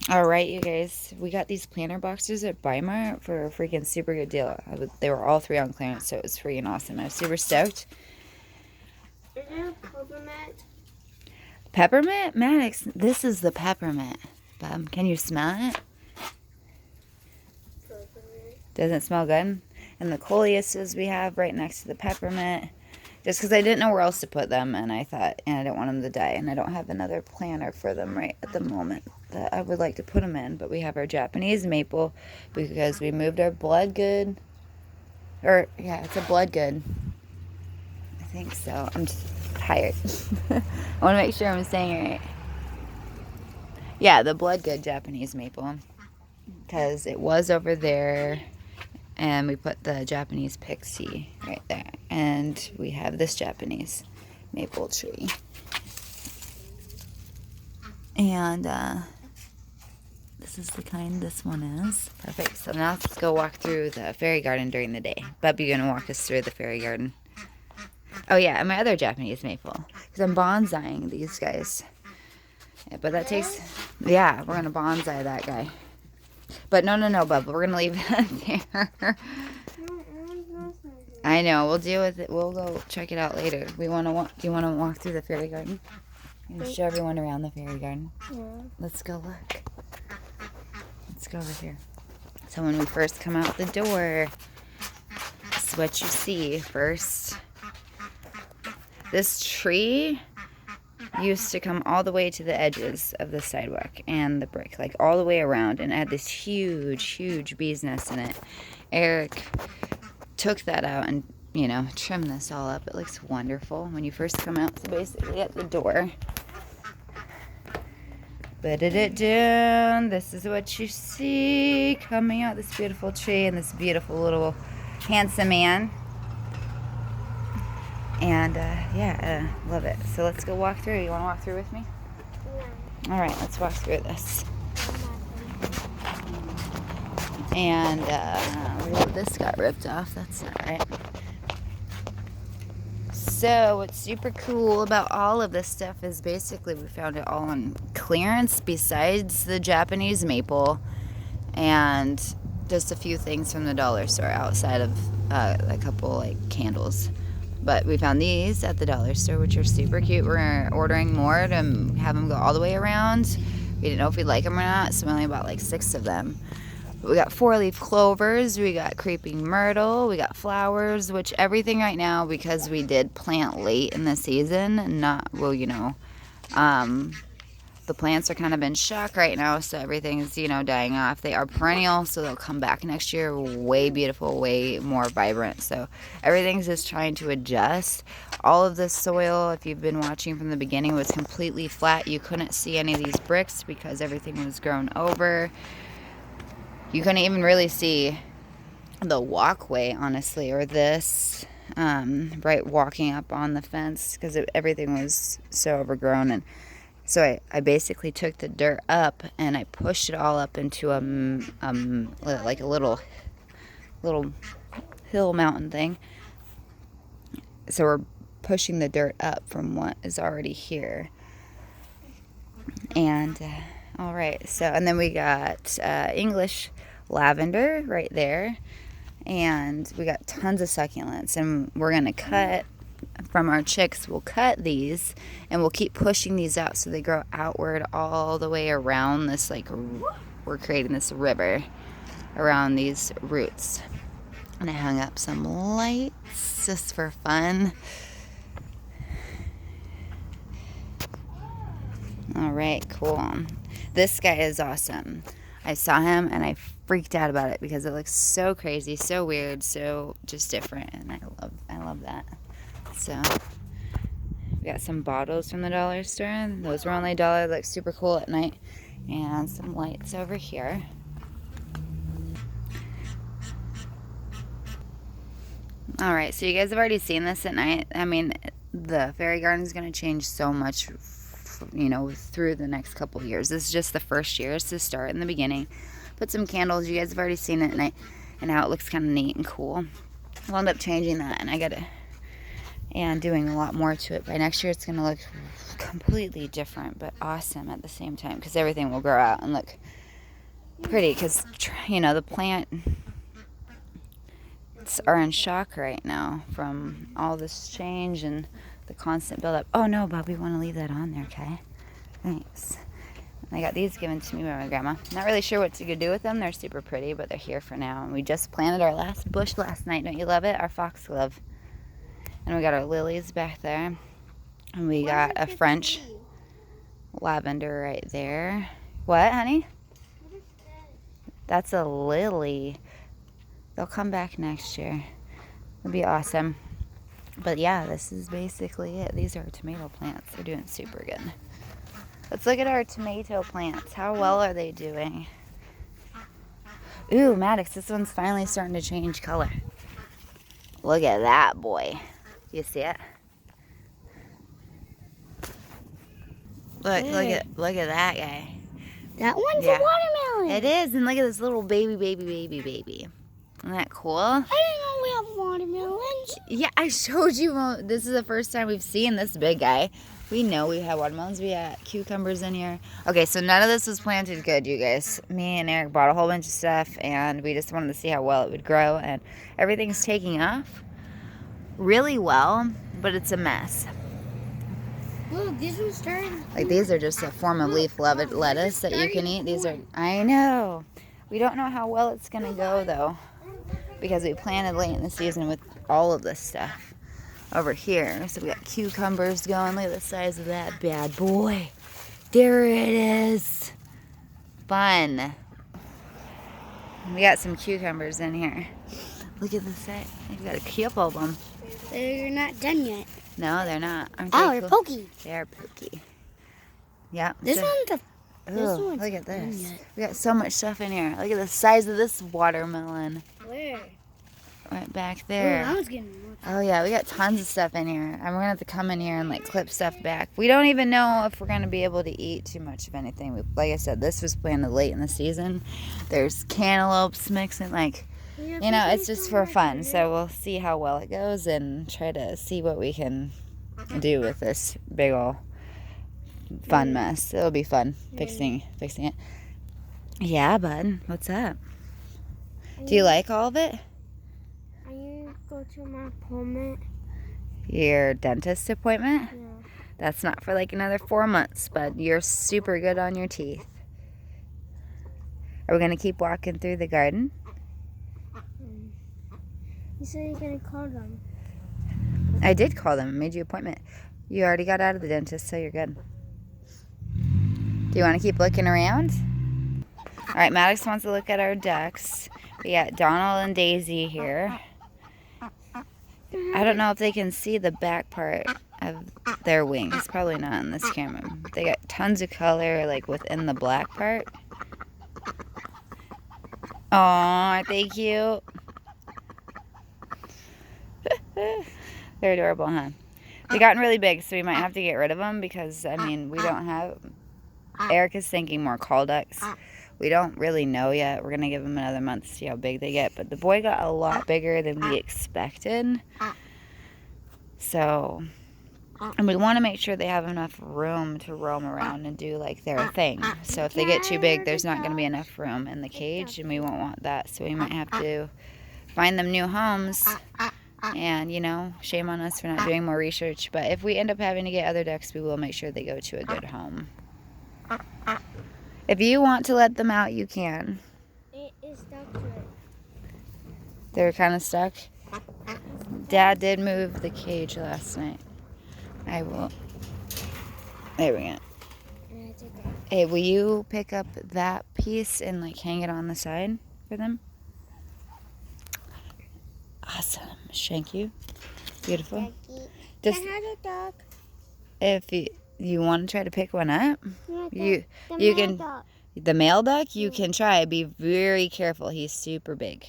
All right, you guys, we got these planter boxes at Weimar for a freaking super good deal. They were all three on clearance, so it was freaking awesome. I was super stoked. Is it peppermint? Peppermint? Maddox, this is the peppermint. Can you smell it? Peppermint. Doesn't it smell good? And the coleuses we have right next to the peppermint. Just because I didn't know where else to put them, and I thought, and I don't want them to die, and I don't have another planter for them right at the moment that I would like to put them in. But we have our Japanese maple because we moved our blood good. Or, yeah, it's a blood good. I think so. I'm just tired. I want to make sure I'm saying it right. Yeah, the blood good Japanese maple. Because it was over there, and we put the Japanese pixie right there. And we have this Japanese maple tree. And this is the kind this one is. Perfect. So now let's go walk through the fairy garden during the day. Bubby, you going to walk us through the fairy garden? Oh, yeah, and my other Japanese maple. Because I'm bonsaiing these guys. Yeah, but that takes... Yeah, we're going to bonsai that guy. But no, Bubba. We're going to leave that there. I know. We'll deal with it. We'll go check it out later. We want to walk... Do you want to walk through the fairy garden? And show everyone around the fairy garden. Yeah. Let's go look. Let's go over here. So when we first come out the door, this is what you see first. This tree used to come all the way to the edges of the sidewalk and the brick, like all the way around, and it had this huge bee's nest in it. Eric took that out and, you know, trimmed this all up. It looks wonderful when you first come out. So basically at the door, this is what you see coming out, this beautiful tree and this beautiful little handsome man. And love it. So let's go walk through. You want to walk through with me? Yeah. All right, let's walk through this. And this got ripped off. That's not right. So what's super cool about all of this stuff is basically we found it all on clearance besides the Japanese maple and just a few things from the dollar store outside of a couple like candles. But we found these at the dollar store, which are super cute. We're ordering more to have them go all the way around. We didn't know if we'd like them or not, so we only bought like 6 of them. We got 4-leaf clovers, we got creeping myrtle, we got flowers, which everything right now, because we did plant late in the season, the plants are kind of in shock right now, so everything's, dying off. They are perennial, so they'll come back next year way beautiful, way more vibrant. So everything's just trying to adjust. All of the soil, if you've been watching from the beginning, was completely flat. You couldn't see any of these bricks because everything was grown over. You couldn't even really see the walkway, honestly, or this, right, walking up on the fence because everything was so overgrown. And so I basically took the dirt up and I pushed it all up into like a little hill mountain thing. So we're pushing the dirt up from what is already here. And all right, so and then we got English lavender right there, and we got tons of succulents, and we're gonna cut from our chicks. We'll cut these and we'll keep pushing these out so they grow outward all the way around this, like we're creating this river around these roots. And I hung up some lights just for fun. All right, cool. This guy is awesome. I saw him and I freaked out about it because it looks so crazy, so weird, so just different, and I love that. So we got some bottles from the dollar store. Those were only $1. Look super cool at night. And some lights over here. All right, so you guys have already seen this at night. I mean, the fairy garden is going to change so much, through the next couple of years. This is just the first year. It's the start in the beginning. Put some candles. You guys have already seen it at night and how it looks kind of neat and cool. I'll end up changing that, and I got to... and doing a lot more to it. By next year, it's going to look completely different, but awesome at the same time, because everything will grow out and look pretty, because, you know, the plants are in shock right now from all this change and the constant buildup. Oh no, Bob, we want to leave that on there, okay? Thanks. I got these given to me by my grandma. Not really sure what to do with them. They're super pretty, but they're here for now. And we just planted our last bush last night. Don't you love it? Our foxglove. And we got our lilies back there. And we got a French lavender right there. What, honey? What is that? That's a lily. They'll come back next year. It'll be awesome. But yeah, this is basically it. These are our tomato plants. They're doing super good. Let's look at our tomato plants. How well are they doing? Ooh, Maddox, this one's finally starting to change color. Look at that boy. You see it? Look at that guy. That one's Yeah. a watermelon. It is, and look at this little baby. Isn't that cool? I didn't know we have watermelons. Yeah, I showed you. This is the first time we've seen this big guy. We know we have watermelons. We had cucumbers in here. Okay, so none of this was planted good, you guys. Me and Eric bought a whole bunch of stuff, and we just wanted to see how well it would grow. And everything's taking off really well, but it's a mess. Look, this one's starting. Like, these are just a form of leaf lettuce that you can eat. These are, I know. We don't know how well it's going to go, though, because we planted late in the season with all of this stuff over here. So we got cucumbers going. Look at the size of that bad boy. There it is. Fun. We got some cucumbers in here. Look at the size. We've got a couple of them. They're not done yet. No, they're not. Aren't Oh, they they're cool? pokey. They are pokey. Yeah. This so- one's this Ooh, one's look at done this. yet. We got so much stuff in here. Look at the size of this watermelon. Where? Right back Oh, there. that one's getting more. Oh yeah, we got tons of stuff in here. And we're gonna have to come in here and like clip stuff back. We don't even know if we're gonna be able to eat too much of anything. Like I said, this was planted late in the season. There's cantaloupes mixing, like, you know, it's just for fun. So we'll see how well it goes and try to see what we can do with this big ol' fun mess. It'll be fun fixing it. Yeah, bud. What's up? Do you like all of it? Are you go to my appointment? Your dentist appointment? Yeah. That's not for like another 4 months, but you're super good on your teeth. Are we gonna keep walking through the garden? You said you're gonna call them. I did call them. I made you an appointment. You already got out of the dentist, so you're good. Do you want to keep looking around? All right, Maddox wants to look at our ducks. We got Donald and Daisy here. I don't know if they can see the back part of their wings. Probably not on this camera. They got tons of color, like within the black part. Aw, aren't they cute? They're adorable, huh? They've gotten really big, so we might have to get rid of them because, I mean, we don't have... Eric is thinking more call ducks. We don't really know yet. We're going to give them another month to see how big they get. But the boy got a lot bigger than we expected. So, and we want to make sure they have enough room to roam around and do, like, their thing. So if they get too big, there's not going to be enough room in the cage, and we won't want that. So we might have to find them new homes. And, you know, shame on us for not doing more research. But if we end up having to get other ducks, we will make sure they go to a good home. If you want to let them out, you can. It is stuck to it. They're kind of stuck. Dad did move the cage last night. I will. There we go. And I took it. Hey, will you pick up that piece and like hang it on the side for them? Awesome. Thank you. Beautiful. Just Can I have a dog? if you want to try to pick one up, you The can. dog. The male duck, you can try. Be very careful. He's super big.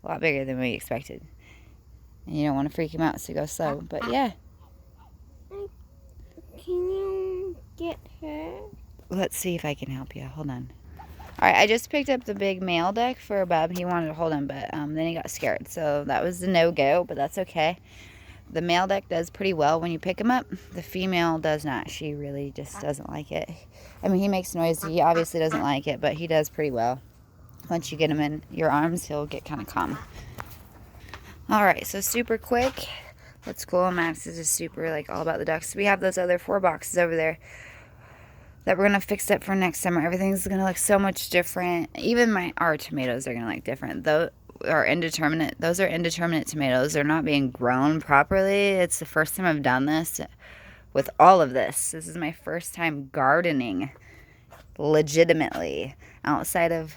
A lot bigger than we expected. And you don't want to freak him out, so go slow. But yeah, Can you get her? let's see if I can help you. Hold on. All right, I just picked up the big male duck for Bub. He wanted to hold him, but then he got scared. So that was a no-go, but that's okay. The male duck does pretty well when you pick him up. The female does not. She really just doesn't like it. I mean, he makes noise. He obviously doesn't like it, but he does pretty well. Once you get him in your arms, he'll get kind of calm. All right, so super quick. What's cool, Max is just super like all about the ducks. We have those other 4 boxes over there that we're gonna fix up for next summer. Everything's gonna look so much different. Even our tomatoes are gonna look different. Those are indeterminate. Those are indeterminate tomatoes. They're not being grown properly. It's the first time I've done this with all of this. This is my first time gardening legitimately outside of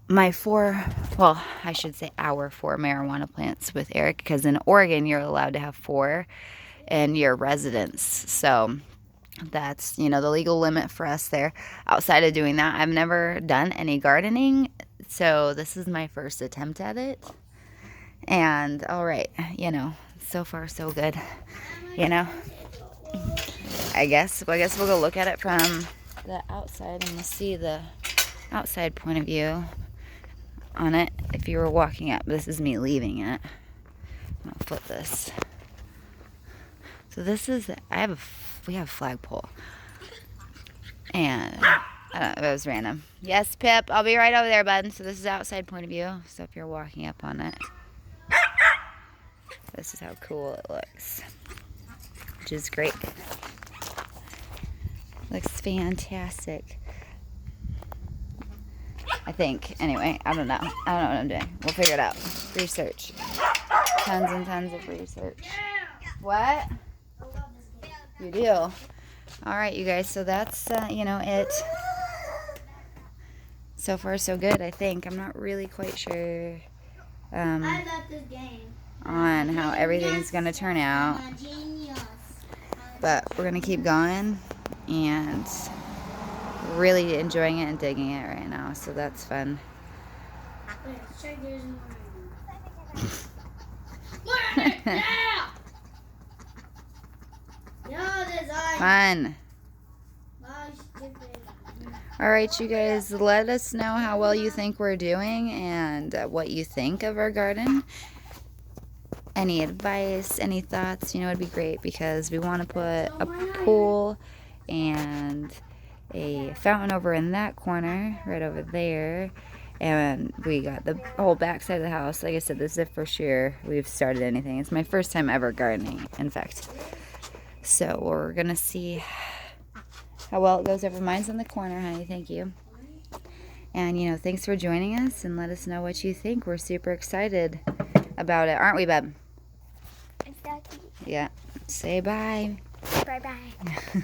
my 4, well, I should say our 4 marijuana plants with Eric, because in Oregon you're allowed to have 4 in your residence. So that's, the legal limit for us there. Outside of doing that, I've never done any gardening, so this is my first attempt at it. And all right, so far so good. I guess we'll go look at it from the outside, and we'll see the outside point of view on it. If you were walking up, this is me leaving it. I'll flip this. So this is, we have a flagpole. And, I don't know, it was random. Yes, Pip, I'll be right over there, bud. So this is outside point of view. So if you're walking up on it, this is how cool it looks. Which is great. Looks fantastic. I think. Anyway, I don't know. I don't know what I'm doing. We'll figure it out. Research. Tons and tons of research. What? You do? All right, you guys. So that's, it. So far, so good, I think. I'm not really quite sure on how everything's going to turn out. But we're going to keep going and really enjoying it and digging it right now, so that's fun. Fun. All right, you guys, let us know how well you think we're doing and what you think of our garden. Any advice, any thoughts, it'd be great, because we want to put a pool and a fountain over in that corner, right over there. And we got the whole back side of the house. Like I said, this is the first year we've started anything. It's my first time ever gardening, in fact. So we're going to see how well it goes over. Mine's in the corner, honey. Thank you. And, thanks for joining us, and let us know what you think. We're super excited about it. Aren't we, Bub? Exactly. Yeah. Say bye. Bye-bye.